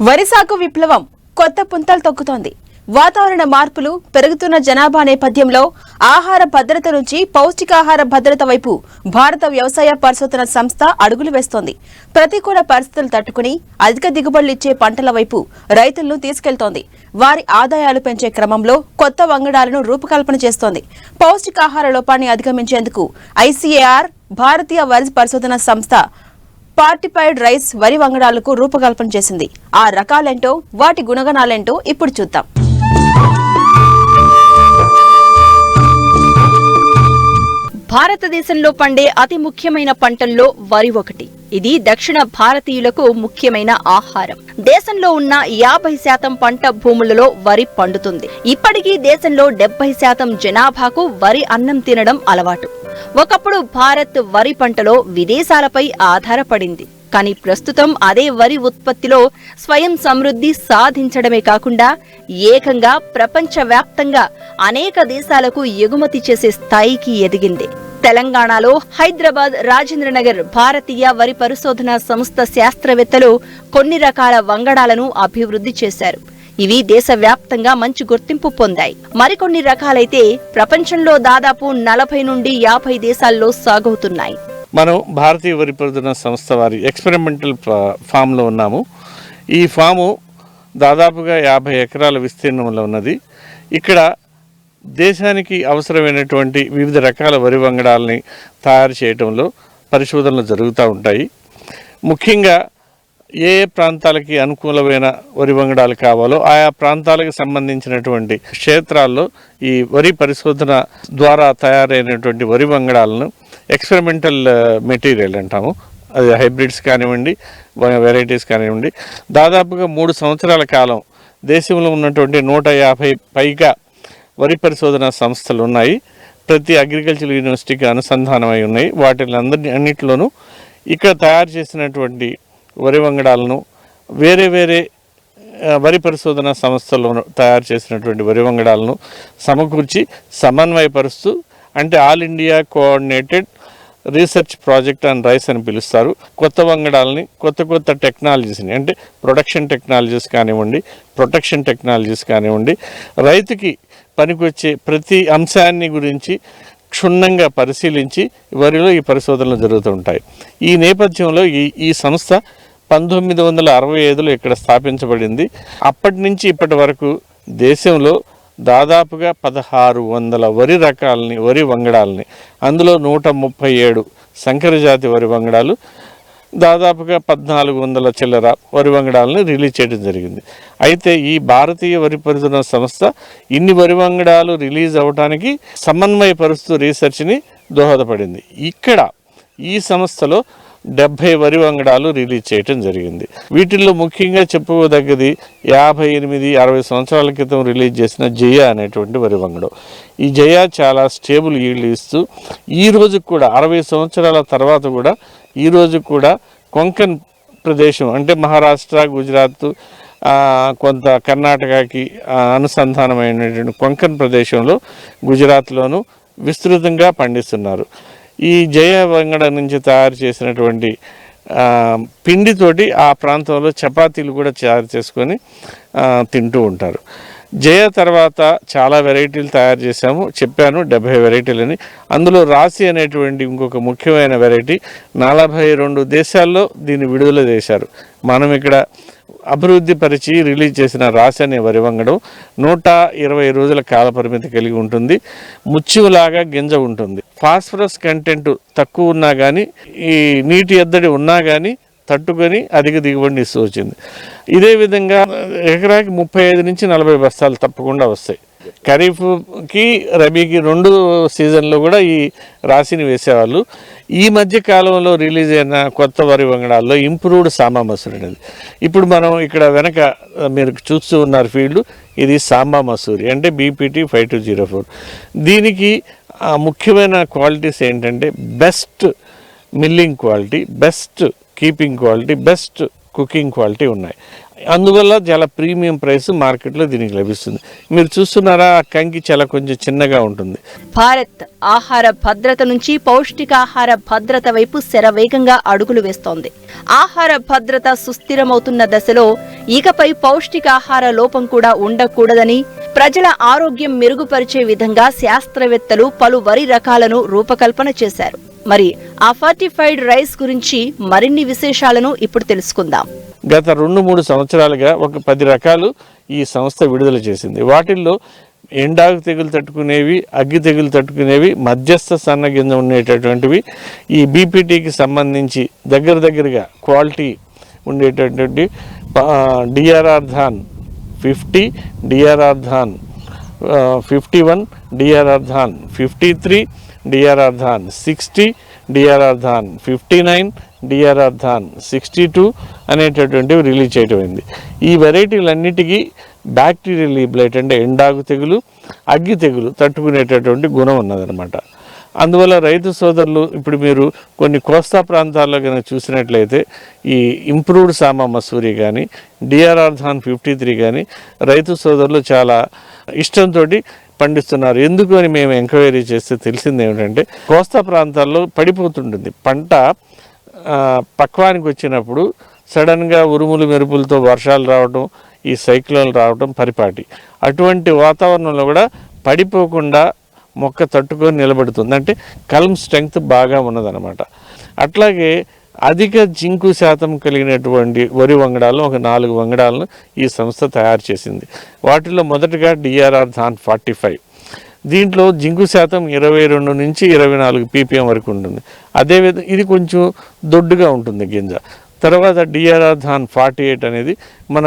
వరి సాగు విప్లవం కొత్త పుంతలు తొక్కుతోంది. వాతావరణ మార్పులు, పెరుగుతున్న జనాభా నేపథ్యంలో ఆహార భద్రత నుంచి పౌష్టికాహార భద్రత వైపు భారత వ్యవసాయ పరిశోధన సంస్థ అడుగులు వేస్తోంది. ప్రతికూల పరిస్థితులు తట్టుకుని అధిక దిగుబడులు ఇచ్చే పంటల వైపు రైతులను తీసుకెళ్తోంది. వారి ఆదాయాలు పెంచే క్రమంలో కొత్త వంగడాలను రూపకల్పన చేస్తోంది. పౌష్టికాహార లోపాన్ని అధిగమించేందుకు ఐసీఏఆర్ భారతీయ వరి పరిశోధన సంస్థ ఫార్టిఫైడ్ రైస్ వరి వంగడాలకు రూపకల్పన చేసింది. ఆ రకాలేంటో, వాటి గుణగణాలేంటో ఇప్పుడు చూద్దాం. భారతదేశంలో పండే అతి ముఖ్యమైన పంటల్లో వరి ఒకటి. ఇది దక్షిణ భారతీయులకు ముఖ్యమైన ఆహారం. దేశంలో ఉన్న 50% పంట భూములలో వరి పండుతుంది. ఇప్పటికీ దేశంలో 70% జనాభాకు వరి అన్నం తినడం అలవాటు. ఒకప్పుడు భారత్ వరి పంటలో విదేశాలపై ఆధారపడింది. కానీ ప్రస్తుతం అదే వరి ఉత్పత్తిలో స్వయం సమృద్ధి సాధించడమే కాకుండా ఏకంగా ప్రపంచవ్యాప్తంగా అనేక దేశాలకు ఎగుమతి చేసే స్థాయికి ఎదిగింది. తెలంగాణలో హైదరాబాద్, రాజేంద్రనగర్ భారతీయ వరి పరిశోధన సంస్థ శాస్త్రవేత్తలు కొన్ని రకాల వంగడాలను అభివృద్ధి చేశారు. ఇవి దేశవ్యాప్తంగా మంచి గుర్తింపు పొందాయి. మరికొన్ని రకాలైతే ప్రపంచంలో దాదాపు 40 నుండి 50 దేశాల్లో సాగవుతున్నాయి. మనం భారతీయ వరి పరిశోధన సంస్థ వారి ఎక్స్పెరిమెంటల్ ఫామ్లో ఉన్నాము. ఈ ఫాము దాదాపుగా 50 ఎకరాల విస్తీర్ణంలో ఉన్నది. ఇక్కడ దేశానికి అవసరమైనటువంటి వివిధ రకాల వరి వంగడాలని తయారు చేయడంలో పరిశోధనలు జరుగుతూ ఉంటాయి. ముఖ్యంగా ఏ ప్రాంతాలకి అనుకూలమైన వరి వంగడాలు కావాలో ఆయా ప్రాంతాలకు సంబంధించినటువంటి క్షేత్రాల్లో ఈ వరి పరిశోధన ద్వారా తయారైనటువంటి వరి వంగడాలను ఎక్స్పెరిమెంటల్ మెటీరియల్ అంటాము. అది హైబ్రిడ్స్ కానివ్వండి, వెరైటీస్ కానివ్వండి, దాదాపుగా 3 సంవత్సరాల కాలం దేశంలో ఉన్నటువంటి 150 పైగా వరి పరిశోధన సంస్థలు ఉన్నాయి. ప్రతి అగ్రికల్చర్ యూనివర్సిటీకి అనుసంధానమై ఉన్నాయి. అన్నింటిలోనూ ఇక్కడ తయారు చేసినటువంటి వరి వంగడాలను వేరే వేరే వరి పరిశోధన సంస్థల్లో తయారు చేసినటువంటి వరి వంగడాలను సమకూర్చి సమన్వయపరుస్తూ, అంటే all India coordinated research project on rice అని పిలుస్తారు. కొత్త వంగడాలని, కొత్త టెక్నాలజీస్ని, అంటే ప్రొడక్షన్ టెక్నాలజీస్ కానివ్వండి, ప్రొటెక్షన్ టెక్నాలజీస్ కానివ్వండి, రైతుకి పనికొచ్చే ప్రతి అంశాన్ని గురించి క్షుణ్ణంగా పరిశీలించి వరిలో ఈ పరిశోధనలు జరుగుతూ ఉంటాయి. ఈ నేపథ్యంలో ఈ సంస్థ 1965లో ఇక్కడ స్థాపించబడింది. అప్పటి నుంచి ఇప్పటి వరకు దేశంలో దాదాపుగా 1600 వరి రకాలని, వరి వంగడాలని, అందులో 137 సంకరజాతి వరి వంగడాలు, దాదాపుగా 1400 చిల్లర వరి వంగడాలను రిలీజ్ చేయడం జరిగింది. అయితే ఈ భారతీయ వరి పరిశోధన సంస్థ ఇన్ని వరి వంగడాలు రిలీజ్ అవ్వడానికి సమన్వయపరుస్తూ రీసెర్చ్ని దోహదపడింది. ఇక్కడ ఈ సంస్థలో 70 వరి వంగడాలు రిలీజ్ చేయటం జరిగింది. వీటిల్లో ముఖ్యంగా చెప్పుకోదగ్గది 58-60 సంవత్సరాల క్రితం రిలీజ్ చేసిన జయ అనేటువంటి వరి వంగడం. ఈ జయ చాలా స్టేబుల్ ఈల్డ్ ఇస్తూ ఈ రోజు కూడా 60 సంవత్సరాల తర్వాత కూడా ఈ రోజు కూడా కొంకన్ ప్రదేశం, అంటే మహారాష్ట్ర, గుజరాత్, కొంత కర్ణాటకకి అనుసంధానమైనటువంటి కొంకన్ ప్రదేశంలో, గుజరాత్లోను విస్తృతంగా పండిస్తున్నారు. ఈ జయ వంగడ నుంచి తయారు చేసినటువంటి పిండితోటి ఆ ప్రాంతంలో చపాతీలు కూడా తయారు చేసుకొని తింటూ ఉంటారు. జయ తర్వాత చాలా వెరైటీలు తయారు చేశాము, చెప్పాను 70 వెరైటీలని. అందులో రాశి అనేటువంటి ఇంకొక ముఖ్యమైన వెరైటీ 42 దేశాల్లో దీన్ని విడుదల చేశారు. మనం ఇక్కడ అభివృద్ధి పరిచి రిలీజ్ చేసిన రాశి అనే వరి వంగడం 120 రోజుల కాల పరిమితి కలిగి ఉంటుంది. ముత్యంలాగా గింజ ఉంటుంది. ఫాస్ఫరస్ కంటెంట్ తక్కువ ఉన్నా కానీ, ఈ నీటి ఎద్దడి ఉన్నా కానీ తట్టుకొని అధిక దిగుబడిని ఇస్తూ వచ్చింది. ఇదే విధంగా ఎకరాకి 35 నుంచి 40 బస్తాలు తప్పకుండా వస్తాయి. ఖరీఫ్కి, రబీకి 2 సీజన్లో కూడా ఈ రాశిని వేసేవాళ్ళు. ఈ మధ్య కాలంలో రిలీజ్ అయిన కొత్త వరి వంగడాల్లో ఇంప్రూవ్డ్ సాంబా మసూరి అనేది, ఇప్పుడు మనం ఇక్కడ వెనక మీరు చూస్తూ ఉన్నారు ఫీల్డ్, ఇది సాంబా మసూరి, అంటే బీపీటీ 5204. దీనికి ముఖ్యమైన క్వాలిటీస్ ఏంటంటే best milling quality, best keeping quality, best cooking quality ఉన్నాయి. అందువల్ల చాలా ప్రీమియం ప్రైస్ మార్కెట్లో దీనికి లభిస్తుంది. మీరు చూస్తున్నారా, ఆ కంకి చాలా కొంచెం చిన్నగా ఉంటుంది. భారత్ ఆహార భద్రత నుంచి పౌష్టికాహార భద్రత వైపు శరవేగంగా అడుగులు వేస్తోంది. ఆహార భద్రత సుస్థిరమవుతున్న దశలో ఇకపై పౌష్టికాహార లోపం కూడా ఉండకూడదని, ప్రజల ఆరోగ్యం మెరుగుపరిచే విధంగా శాస్త్రవేత్తలు పలు వరి రకాలను రూపకల్పన చేశారు. మరి ఆ ఫర్టిఫైడ్ రైస్ గురించి మరిన్ని విశేషాలను ఇప్పుడు తెలుసుకుందాం. గత 2-3 సంవత్సరాలుగా ఒక 10 రకాలు ఈ సంస్థ విడుదల చేసింది. వాటిల్లో ఎండాకు తెగులు తట్టుకునేవి, అగ్గి తెగులు తట్టుకునేవి, మధ్యస్థ సన్న గింజ ఉండేటటువంటివి, ఈ బీపీటీకి సంబంధించి దగ్గరగా క్వాలిటీ ఉండేటటువంటి DRR Dhaan 50, DRR Dhaan 51, DRR Dhaan 53, DRR Dhaan 60, DRR Dhaan 59, DRR Dhaan 62 అనేటటువంటివి రిలీజ్ చేయటమైంది. ఈ వెరైటీలన్నిటికీ బ్యాక్టీరియల్ లీబ్లైట్ అంటే ఎండాకు తెగులు, అగ్గి తెగులు తట్టుకునేటటువంటి గుణం ఉన్నదనమాట. అందువల్ల రైతు సోదరులు ఇప్పుడు మీరు కొన్ని కోస్తా ప్రాంతాల్లో కనుక చూసినట్లయితే ఈ ఇంప్రూవ్డ్ సామా మసూరి కానీ, డిఆర్ఆర్ ధాన్ 53 కానీ రైతు సోదరులు చాలా ఇష్టంతో పండిస్తున్నారు. ఎందుకు అని మేము ఎంక్వైరీ చేస్తే తెలిసింది ఏమిటంటే, కోస్తా ప్రాంతాల్లో పడిపోతుంటుంది పంట. పక్వానికి వచ్చినప్పుడు సడన్గా ఉరుములు మెరుపులతో వర్షాలు రావడం, ఈ సైక్లోన్లు రావడం పరిపాటి. అటువంటి వాతావరణంలో కూడా పడిపోకుండా మొక్క తట్టుకొని నిలబడుతుంది. అంటే కల్మ్ స్ట్రెంగ్త్ బాగా ఉన్నదన్నమాట. అట్లాగే అధిక జింకు శాతం కలిగినటువంటి వరి వంగడాలను ఒక 4 వంగడాలను ఈ సంస్థ తయారు చేసింది. వాటిలో మొదటగా డిఆర్ఆర్ ధాన్ 45. దీంట్లో జింకు శాతం 22 నుంచి 24 ppm వరకు ఉంటుంది. అదేవిధంగా ఇది కొంచెం దొడ్డుగా ఉంటుంది గింజ. తర్వాత డిఆర్ఆర్ ధాన్ 48 అనేది మన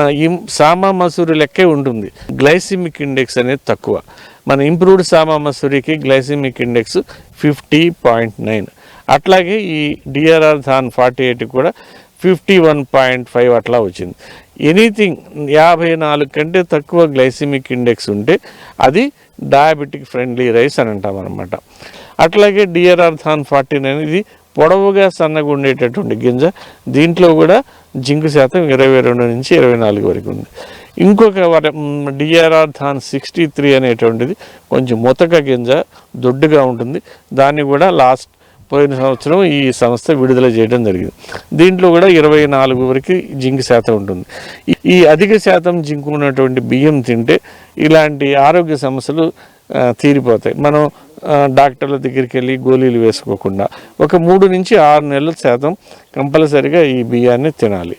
సామా మసూరి లెక్కే ఉంటుంది. గ్లైసిమిక్ ఇండెక్స్ అనేది తక్కువ. మన ఇంప్రూవ్డ్ సామా మసూరికి గ్లైసిమిక్ ఇండెక్స్ 50.9. అట్లాగే ఈ డిఆర్ఆర్ ధాన్ 48 కూడా 51.5 అట్లా వచ్చింది. ఎనీథింగ్ 54 కంటే తక్కువ గ్లైసిమిక్ ఇండెక్స్ ఉంటే అది డయాబెటిక్ ఫ్రెండ్లీ రైస్ అని అంటాం అనమాట. అట్లాగే డిఆర్ఆర్ ధాన్ 49 అనేది పొడవుగా సన్నగా ఉండేటటువంటి గింజ. దీంట్లో కూడా జింకు శాతం 22 నుంచి 24 వరకు ఉంది. ఇంకొక డిఆర్ఆర్ ధాన్ 63 అనేటువంటిది కొంచెం ముతక గింజ, దొడ్డుగా ఉంటుంది. దాన్ని కూడా పోయిన సంవత్సరం ఈ సంస్థ విడుదల చేయడం జరిగింది. దీంట్లో కూడా 24 వరకు జింకు శాతం ఉంటుంది. ఈ అధిక శాతం జింకు ఉన్నటువంటి బియ్యం తింటే ఇలాంటి ఆరోగ్య సమస్యలు తీరిపోతాయి. మనం డాక్టర్ల దగ్గరికి వెళ్ళి గోళీలు వేసుకోకుండా ఒక 3 నుంచి 6 నెలల శాతం కంపల్సరిగా ఈ బియ్యాన్ని తినాలి.